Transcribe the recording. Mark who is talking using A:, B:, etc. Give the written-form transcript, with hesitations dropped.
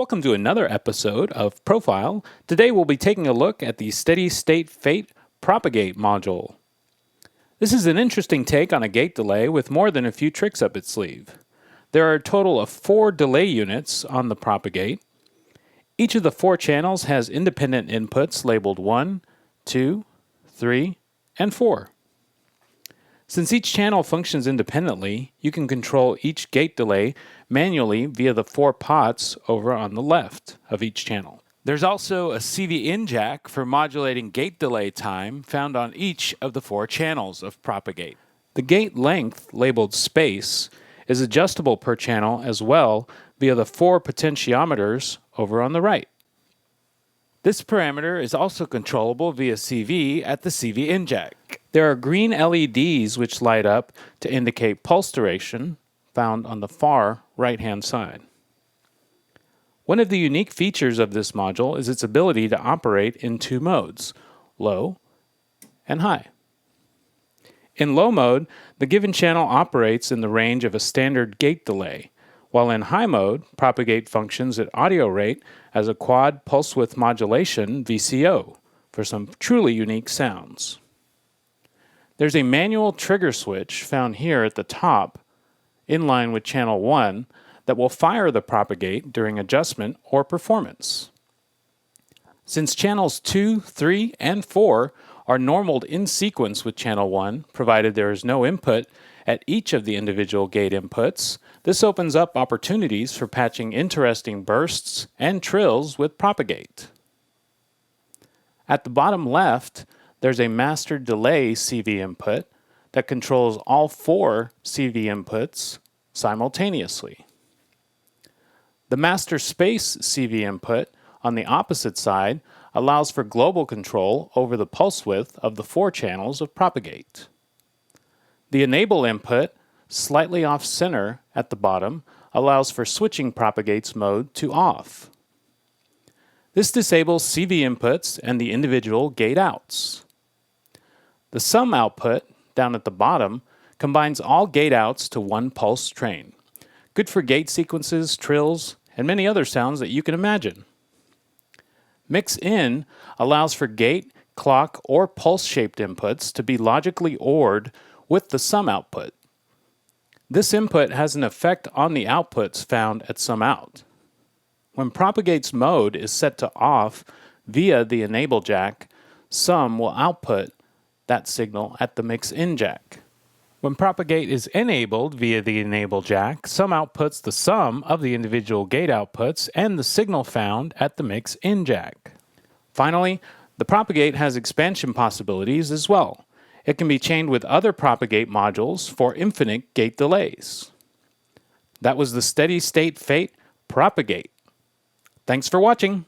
A: Welcome to another episode of Profile. Today we'll be taking a look at the Steady State Fate Propagate module. This is an interesting take on a gate delay with more than a few tricks up its sleeve. There are a total of 4 delay units on the Propagate. Each of the 4 channels has independent inputs labeled 1, 2, 3, and 4. Since each channel functions independently, you can control each gate delay manually via the 4 pots over on the left of each channel. There's also a CV-in jack for modulating gate delay time found on each of the 4 channels of Propagate. The gate length, labeled space, is adjustable per channel as well via the 4 potentiometers over on the right. This parameter is also controllable via CV at the CV-in jack. There are green LEDs which light up to indicate pulse duration, found on the far right-hand side. One of the unique features of this module is its ability to operate in 2 modes, low and high. In low mode, the given channel operates in the range of a standard gate delay, while in high mode, Propagate functions at audio rate as a quad pulse width modulation VCO for some truly unique sounds. There's a manual trigger switch found here at the top, in line with channel 1, that will fire the Propagate during adjustment or performance. Since channels 2, 3, and 4 are normaled in sequence with channel 1, provided there is no input at each of the individual gate inputs, this opens up opportunities for patching interesting bursts and trills with Propagate. At the bottom left, there's a master delay CV input that controls all 4 CV inputs simultaneously. The master space CV input on the opposite side allows for global control over the pulse width of the 4 channels of Propagate. The enable input, slightly off-center at the bottom, allows for switching Propagate's mode to off. This disables CV inputs and the individual gate outs. The sum output, down at the bottom, combines all gate outs to 1 pulse train. Good for gate sequences, trills, and many other sounds that you can imagine. Mix in allows for gate, clock, or pulse-shaped inputs to be logically ORed with the sum output. This input has an effect on the outputs found at sum out. When Propagate's mode is set to off via the enable jack, sum will output that signal at the mix-in jack. When Propagate is enabled via the enable jack, sum outputs the sum of the individual gate outputs and the signal found at the mix-in jack. Finally, the Propagate has expansion possibilities as well. It can be chained with other Propagate modules for infinite gate delays. That was the Steady State Fate Propagate. Thanks for watching.